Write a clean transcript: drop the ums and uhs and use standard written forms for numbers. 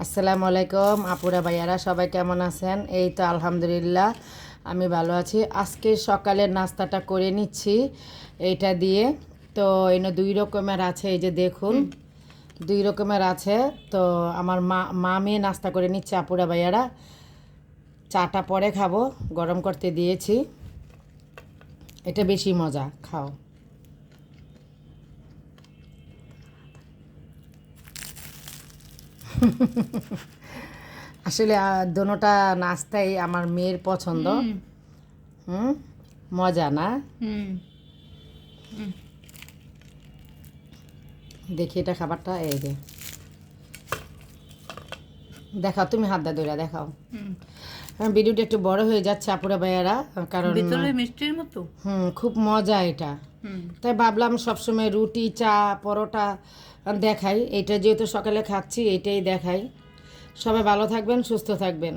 আসসালামু আলাইকুম আপুরা ভাইয়ারা, সবাই কেমন আছেন? এই তো আলহামদুলিল্লাহ আমি ভালো আছি। আজকে সকালের নাস্তাটা করে নিচ্ছি এইটা দিয়ে। তো এনে দুই রকমের আছে, এই যে দেখুন দুই রকমের আছে। তো আমার মা মেয়ে নাস্তা করে নিচ্ছে আপুরা ভাইয়ারা। চাটা পরে খাবো, গরম করতে দিয়েছি। এটা বেশি মজা, খাও। আসলে দোনোটা নাস্তাই আমার মেয়ের পছন্দ। হুম, মজা না? দেখি এটা খাবারটা, এই যে দেখাও, তুমি হাত দা ধরে দেখাও। ভিডিওটা একটু বড় হয়ে যাচ্ছে আপুরা ভাইয়ারা, কারণ ভিতরে মিষ্টির মতো। খুব মজা এটা। তাই ভাবলাম সবসময় রুটি, চা, পরোটা দেখাই, এটা যেহেতু সকালে খাচ্ছি এটাই দেখাই। সবাই ভালো থাকবেন, সুস্থ থাকবেন।